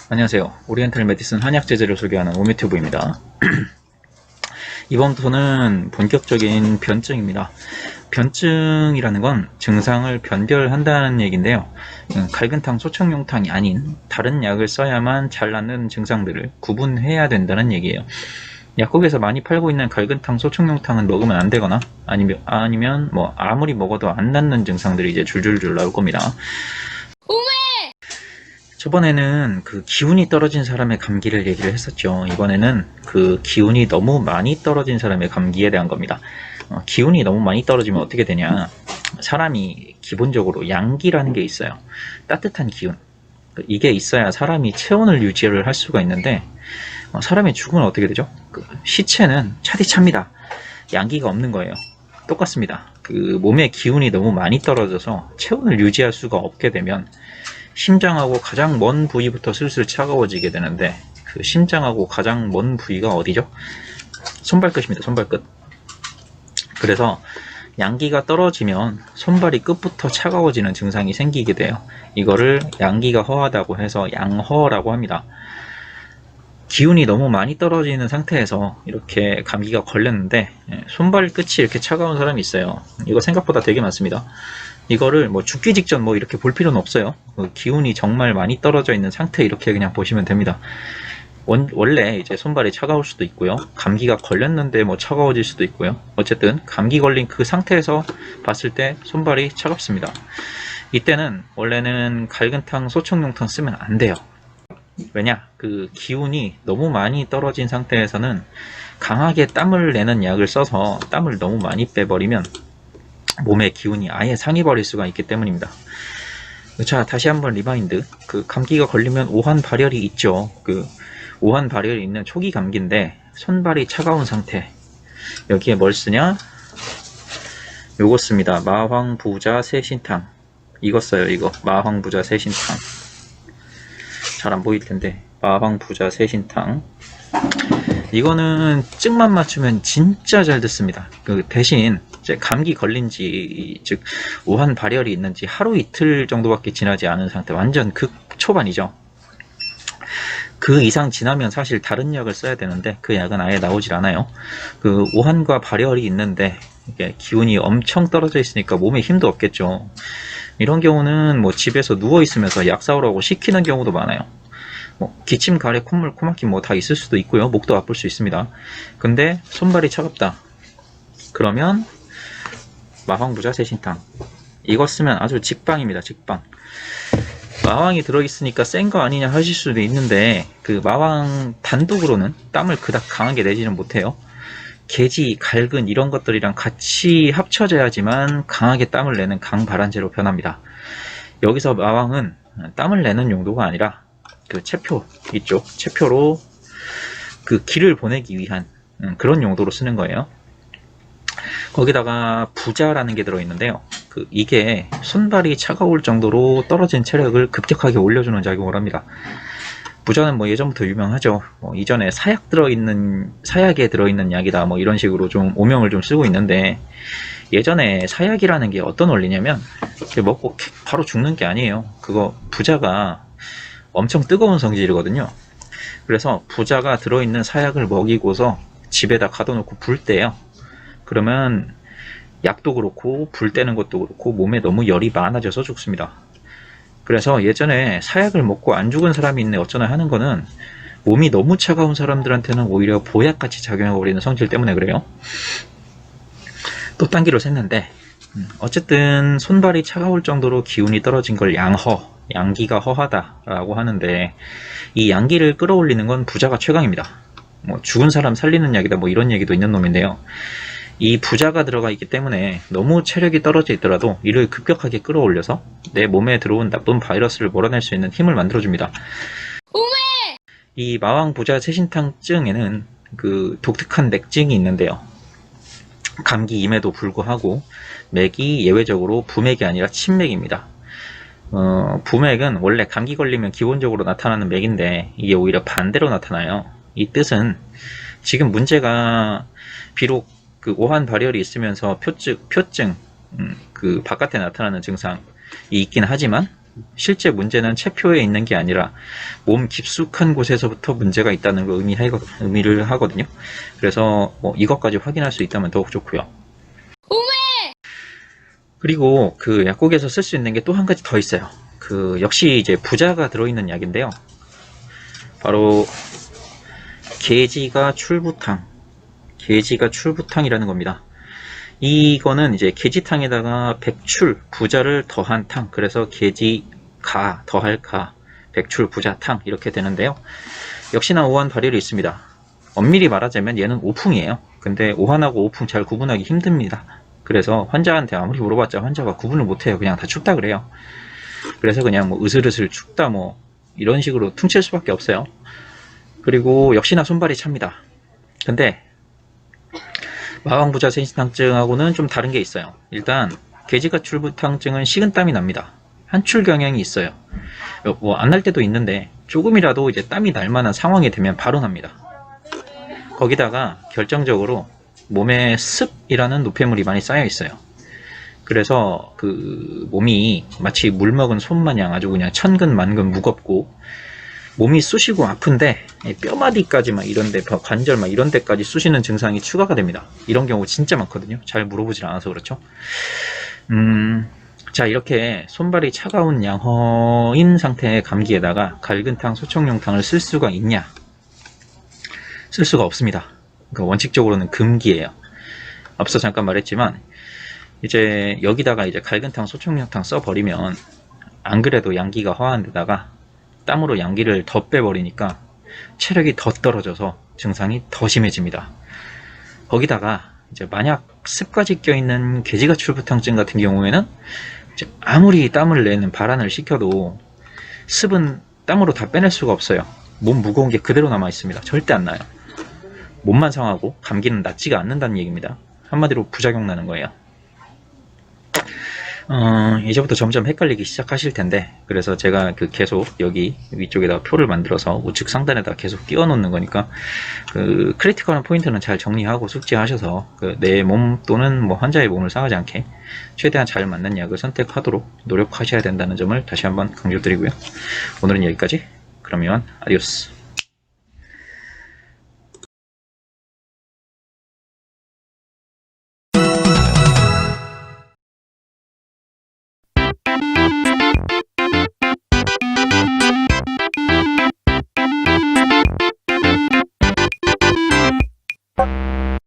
안녕하세요. 오리엔탈 메디슨 한약 제제를 소개하는 오미튜브입니다. 이번부터는 본격적인 변증입니다. 변증이라는 건 증상을 변별한다는 얘기인데요. 갈근탕, 소청용탕이 아닌 다른 약을 써야만 잘 낫는 증상들을 구분해야 된다는 얘기예요. 약국에서 많이 팔고 있는 갈근탕, 소청용탕은 먹으면 안 되거나 아니면 뭐 아무리 먹어도 안 낫는 증상들이 이제 줄줄줄 나올 겁니다. 저번에는 그 기운이 떨어진 사람의 감기를 얘기를 했었죠. 이번에는 그 기운이 너무 많이 떨어진 사람의 감기에 대한 겁니다. 기운이 너무 많이 떨어지면 어떻게 되냐. 사람이 기본적으로 양기라는 게 있어요. 따뜻한 기운. 이게 있어야 사람이 체온을 유지를 할 수가 있는데, 사람이 죽으면 어떻게 되죠? 그 시체는 차디찹니다. 양기가 없는 거예요. 똑같습니다. 그 몸의 기운이 너무 많이 떨어져서 체온을 유지할 수가 없게 되면 심장하고 가장 먼 부위부터 슬슬 차가워지게 되는데, 그 심장하고 가장 먼 부위가 어디죠? 손발끝입니다. 손발끝. 그래서 양기가 떨어지면 손발이 끝부터 차가워지는 증상이 생기게 돼요. 이거를 양기가 허하다고 해서 양허라고 합니다. 기운이 너무 많이 떨어지는 상태에서 이렇게 감기가 걸렸는데 손발끝이 이렇게 차가운 사람이 있어요. 이거 생각보다 되게 많습니다. 이거를 뭐 죽기 직전 뭐 이렇게 볼 필요는 없어요. 기운이 정말 많이 떨어져 있는 상태 이렇게 그냥 보시면 됩니다. 원래 이제 손발이 차가울 수도 있고요. 감기가 걸렸는데 뭐 차가워질 수도 있고요. 어쨌든 감기 걸린 그 상태에서 봤을 때 손발이 차갑습니다. 이때는 원래는 갈근탕, 소청용탕 쓰면 안 돼요. 왜냐? 그 기운이 너무 많이 떨어진 상태에서는 강하게 땀을 내는 약을 써서 땀을 너무 많이 빼버리면 몸의 기운이 아예 상해버릴 수가 있기 때문입니다. 자, 다시 한번 리마인드. 그 감기가 걸리면 오한 발열이 있죠. 그 오한 발열이 있는 초기 감기인데 손발이 차가운 상태. 여기에 뭘 쓰냐? 요거 씁니다. 마황부자 세신탕. 이거 써요. 이거 마황부자 세신탕. 잘 안 보일 텐데 마황부자 세신탕. 이거는 증만 맞추면 진짜 잘 듣습니다. 그 대신 이제 감기 걸린지, 즉 오한 발열이 있는지 하루 이틀 정도밖에 지나지 않은 상태, 완전 극 초반이죠. 그 이상 지나면 사실 다른 약을 써야 되는데 그 약은 아예 나오질 않아요. 그 오한과 발열이 있는데 이게 기운이 엄청 떨어져 있으니까 몸에 힘도 없겠죠. 이런 경우는 뭐 집에서 누워 있으면서 약 사오라고 시키는 경우도 많아요. 뭐 기침, 가래, 콧물, 코막힘 뭐 다 있을 수도 있고요. 목도 아플 수 있습니다. 근데 손발이 차갑다. 그러면 마황부자 세신탕. 이거 쓰면 아주 직방입니다. 직방. 마왕이 들어있으니까 센 거 아니냐 하실 수도 있는데 그 마왕 단독으로는 땀을 그닥 강하게 내지는 못해요. 계지, 갈근 이런 것들이랑 같이 합쳐져야지만 강하게 땀을 내는 강발환제로 변합니다. 여기서 마왕은 땀을 내는 용도가 아니라 그 체표 있죠. 체표로 그 기를 보내기 위한 그런 용도로 쓰는 거예요. 거기다가 부자라는 게 들어있는데요. 이게 손발이 차가울 정도로 떨어진 체력을 급격하게 올려주는 작용을 합니다. 부자는 뭐 예전부터 유명하죠. 뭐 이전에 사약에 들어있는 약이다 뭐 이런 식으로 좀 오명을 좀 쓰고 있는데, 예전에 사약이라는 게 어떤 원리냐면 먹고 바로 죽는 게 아니에요. 그거 부자가 엄청 뜨거운 성질이거든요. 그래서 부자가 들어있는 사약을 먹이고서 집에다 가둬놓고 불 때요. 그러면 약도 그렇고 불 때는 것도 그렇고 몸에 너무 열이 많아져서 죽습니다. 그래서 예전에 사약을 먹고 안 죽은 사람이 있네 어쩌나 하는 거는 몸이 너무 차가운 사람들한테는 오히려 보약같이 작용해버리는 성질 때문에 그래요. 또 딴 길로 샜는데 어쨌든 손발이 차가울 정도로 기운이 떨어진 걸 양허, 양기가 허하다라고 하는데, 이 양기를 끌어올리는 건 부자가 최강입니다. 뭐 죽은 사람 살리는 약이다 뭐 이런 얘기도 있는 놈인데요. 이 부자가 들어가 있기 때문에 너무 체력이 떨어져 있더라도 이를 급격하게 끌어올려서 내 몸에 들어온 나쁜 바이러스를 몰아낼 수 있는 힘을 만들어줍니다. 이 마왕부자 세신탕증에는 그 독특한 맥증이 있는데요. 감기임에도 불구하고 맥이 예외적으로 부맥이 아니라 침맥입니다. 부맥은 원래 감기 걸리면 기본적으로 나타나는 맥인데 이게 오히려 반대로 나타나요. 이 뜻은 지금 문제가 비록 그 오한 발열이 있으면서 표증, 그 바깥에 나타나는 증상이 있긴 하지만 실제 문제는 체표에 있는 게 아니라 몸 깊숙한 곳에서부터 문제가 있다는 걸 의미를 하거든요. 그래서 이것까지 확인할 수 있다면 더욱 좋고요. 그리고 그 약국에서 쓸 수 있는 게 또 한 가지 더 있어요. 그 역시 이제 부자가 들어있는 약인데요. 바로 게지가 출부탕이라는 겁니다. 이거는 이제 게지탕에다가 백출, 부자를 더한 탕, 그래서 게지가 더할 가, 백출, 부자탕 이렇게 되는데요. 역시나 오한 발효를 있습니다. 엄밀히 말하자면 얘는 오풍이에요. 근데 오한하고 오풍 잘 구분하기 힘듭니다. 그래서 환자한테 아무리 물어봤자 환자가 구분을 못해요. 그냥 다 춥다 그래요. 그래서 그냥 뭐 으슬으슬 춥다 뭐 이런 식으로 퉁칠 수밖에 없어요. 그리고 역시나 손발이 찹니다. 근데 마왕부자 생신탕증하고는 좀 다른 게 있어요. 일단 게지가출부탕증은 식은땀이 납니다. 한출 경향이 있어요. 뭐 안 날 때도 있는데 조금이라도 이제 땀이 날 만한 상황이 되면 바로 납니다. 거기다가 결정적으로 몸에 습이라는 노폐물이 많이 쌓여 있어요. 그래서 그 몸이 마치 물 먹은 손마냥 아주 그냥 천근만근 무겁고 몸이 쑤시고 아픈데 뼈마디까지 막 이런데 관절 막 이런 데까지 쑤시는 증상이 추가가 됩니다. 이런 경우 진짜 많거든요. 잘 물어보질 않아서 그렇죠. 자, 이렇게 손발이 차가운 양허인 상태의 감기에다가 갈근탕, 소청룡탕을 쓸 수가 있냐? 쓸 수가 없습니다. 그러니까 원칙적으로는 금기예요. 앞서 잠깐 말했지만 이제 여기다가 이제 갈근탕, 소청룡탕 써버리면 안 그래도 양기가 허한 데다가 땀으로 양기를 더 빼버리니까 체력이 더 떨어져서 증상이 더 심해집니다. 거기다가 이제 만약 습까지 껴있는 게지가출부탕증 같은 경우에는 이제 아무리 땀을 내는 발안을 시켜도 습은 땀으로 다 빼낼 수가 없어요. 몸 무거운 게 그대로 남아 있습니다. 절대 안 나요. 몸만 상하고 감기는 낫지가 않는다는 얘기입니다. 한마디로 부작용 나는 거예요. 이제부터 점점 헷갈리기 시작하실 텐데, 그래서 제가 계속 여기 위쪽에다가 표를 만들어서 우측 상단에다 계속 끼워 놓는 거니까 그 크리티컬한 포인트는 잘 정리하고 숙지하셔서 내 몸 또는 뭐 환자의 몸을 상하지 않게 최대한 잘 맞는 약을 선택하도록 노력하셔야 된다는 점을 다시 한번 강조드리고요. 오늘은 여기까지. 그러면 아디오스.